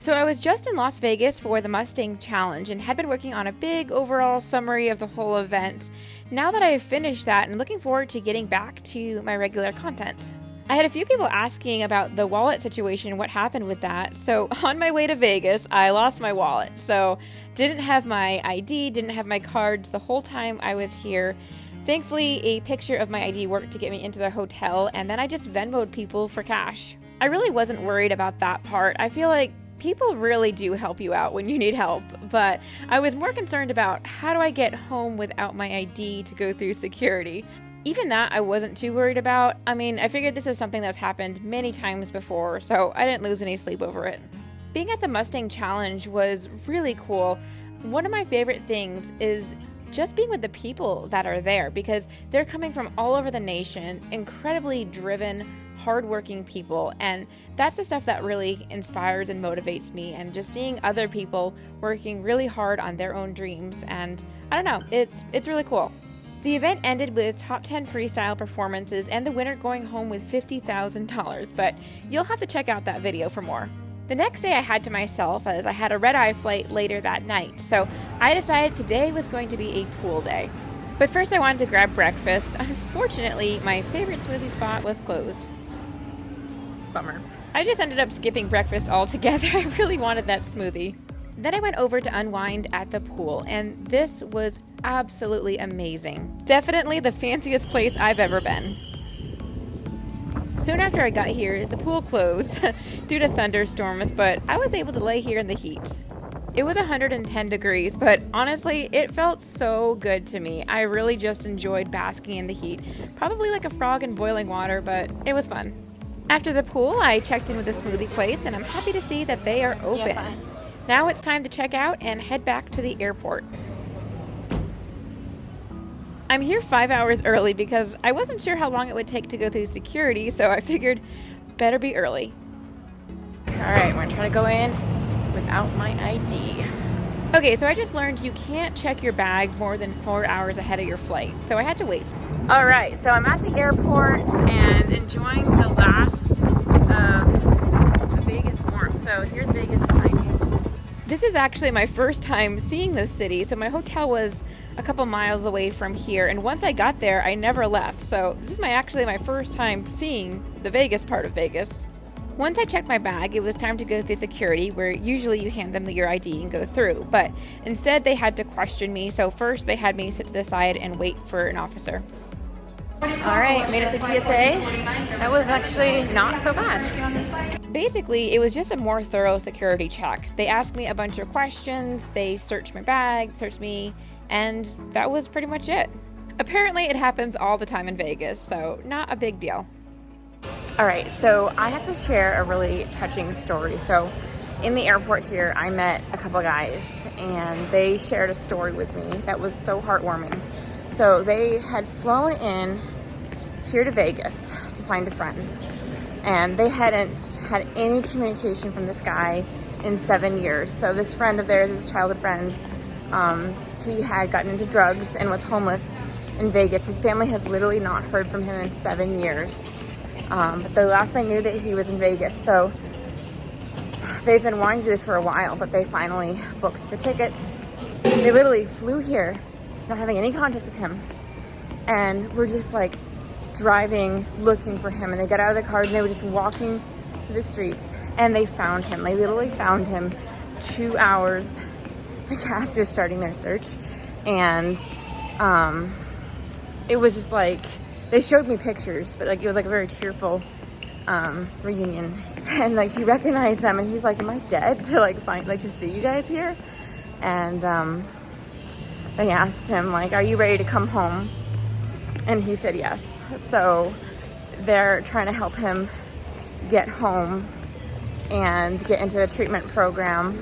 So I was just in Las Vegas for the Mustang Challenge and had been working on a big overall summary of the whole event. Now that I have finished that, I'm looking forward to getting back to my regular content. I had a few people asking about the wallet situation, what happened with that. So on my way to Vegas, I lost my wallet. So didn't have my ID, didn't have my cards the whole time I was here. Thankfully, a picture of my ID worked to get me into the hotel, and then I just Venmo'd people for cash. I really wasn't worried about that part. I feel like people really do help you out when you need help, but I was more concerned about how do I get home without my ID to go through security. Even that I wasn't too worried about. I mean, I figured this is something that's happened many times before, so I didn't lose any sleep over it. Being at the Mustang Challenge was really cool. One of my favorite things is just being with the people that are there, because they're coming from all over the nation, incredibly driven, hardworking people, and that's the stuff that really inspires and motivates me, and just seeing other people working really hard on their own dreams, and I don't know, it's really cool. The event ended with top 10 freestyle performances and the winner going home with $50,000, but you'll have to check out that video for more. The next day I had to myself, as I had a red-eye flight later that night, so I decided today was going to be a pool day. But first I wanted to grab breakfast. Unfortunately, my favorite smoothie spot was closed. Bummer. I just ended up skipping breakfast altogether. I really wanted that smoothie. Then I went over to unwind at the pool, and this was absolutely amazing. Definitely the fanciest place I've ever been. Soon after I got here, the pool closed due to thunderstorms, but I was able to lay here in the heat. It was 110 degrees, but honestly, it felt so good to me. I really just enjoyed basking in the heat. Probably like a frog in boiling water, but it was fun. After the pool, I checked in with the smoothie place, and I'm happy to see that they are open. Now it's time to check out and head back to the airport. I'm here 5 hours early because I wasn't sure how long it would take to go through security, so I figured better be early. Alright, we're gonna try to go in without my ID. Okay, so I just learned you can't check your bag more than 4 hours ahead of your flight, so I had to wait. Alright, so I'm at the airport and enjoying the last of the Vegas warmth. So here's Vegas behind you. This is actually my first time seeing this city, so my hotel was a couple miles away from here, and once I got there, I never left. So this is actually my first time seeing the Vegas part of Vegas. Once I checked my bag, it was time to go through security, where usually you hand them your ID and go through, but instead they had to question me, so first they had me sit to the side and wait for an officer. Alright, made it to TSA. That was actually not so bad. Basically, it was just a more thorough security check. They asked me a bunch of questions, they searched my bag, searched me, and that was pretty much it. Apparently it happens all the time in Vegas, so not a big deal. Alright, so I have to share a really touching story. So in the airport here, I met a couple guys, and they shared a story with me that was so heartwarming. So they had flown in here to Vegas to find a friend, and they hadn't had any communication from this guy in 7 years. So this friend of theirs, his childhood friend, he had gotten into drugs and was homeless in Vegas. His family has literally not heard from him in 7 years. But the last they knew that he was in Vegas. So they've been wanting to do this for a while, but they finally booked the tickets. They literally flew here, not having any contact with him. And we're just like driving, looking for him. And they got out of the car and they were just walking through the streets, and they found him. They literally found him 2 hours after starting their search. And it was just like, they showed me pictures, but like it was like a very tearful reunion. And like he recognized them, and he's like, am I dead to like find, like to see you guys here? And they asked him like, are you ready to come home? And he said yes. So they're trying to help him get home and get into a treatment program.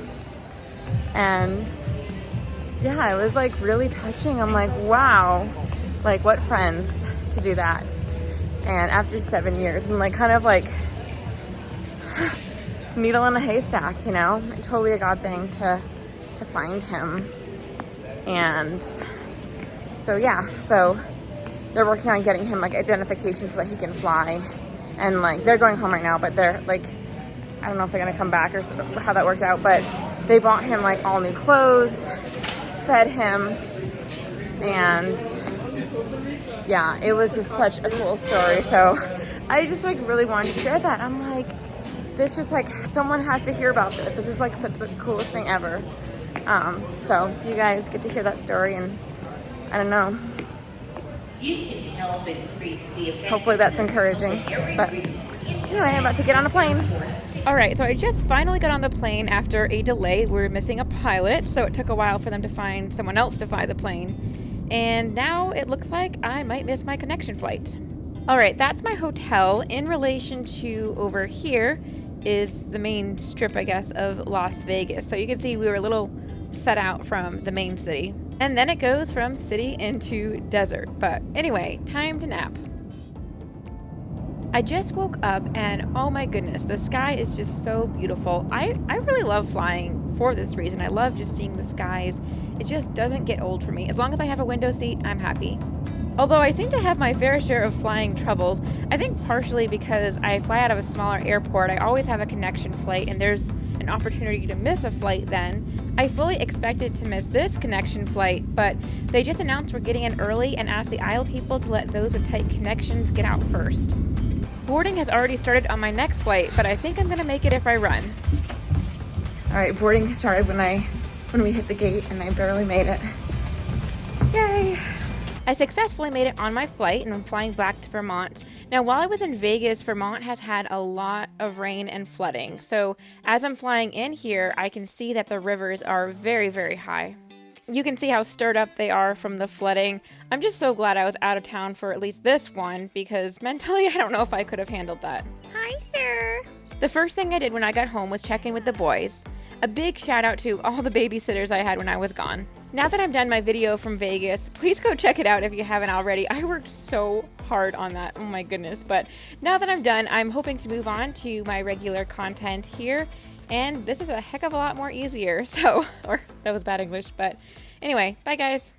And yeah, it was like really touching. I'm like, wow, like what friends to do that. And after 7 years, and like kind of like needle in a haystack, you know, totally a God thing to find him. And so yeah, so they're working on getting him like identification so that he can fly. And like they're going home right now, but they're like I don't know if they're gonna come back or how that worked out, but they bought him like all new clothes, fed him, and yeah, it was just such a cool story. So I just like really wanted to share that. I'm like, this just like, someone has to hear about this. This is like such the coolest thing ever. So you guys get to hear that story, and I don't know. Hopefully that's encouraging. But anyway, I'm about to get on a plane. All right, so I just finally got on the plane after a delay. We were missing a pilot, so it took a while for them to find someone else to fly the plane. And now it looks like I might miss my connection flight. All right, that's my hotel. In relation to over here is the main strip, I guess, of Las Vegas. So you can see we were a little set out from the main city. And then it goes from city into desert. But anyway, time to nap. I just woke up and oh my goodness, the sky is just so beautiful. I really love flying for this reason. I love just seeing the skies. It just doesn't get old for me. As long as I have a window seat, I'm happy. Although I seem to have my fair share of flying troubles, I think partially because I fly out of a smaller airport. I always have a connection flight and there's an opportunity to miss a flight then. I fully expected to miss this connection flight, but they just announced we're getting in early and asked the aisle people to let those with tight connections get out first. Boarding has already started on my next flight, but I think I'm gonna make it if I run. All right, boarding started when we hit the gate and I barely made it. Yay! I successfully made it on my flight and I'm flying back to Vermont. Now, while I was in Vegas, Vermont has had a lot of rain and flooding. So as I'm flying in here, I can see that the rivers are very, very high. You can see how stirred up they are from the flooding. I'm just so glad I was out of town for at least this one because mentally I don't know if I could have handled that. Hi, sir. The first thing I did when I got home was check in with the boys. A big shout out to all the babysitters I had when I was gone. Now that I'm done my video from Vegas, please go check it out if you haven't already. I worked so hard on that, oh my goodness. But now that I'm done, I'm hoping to move on to my regular content here. And this is a heck of a lot more easier, so, or that was bad English, but anyway, bye guys.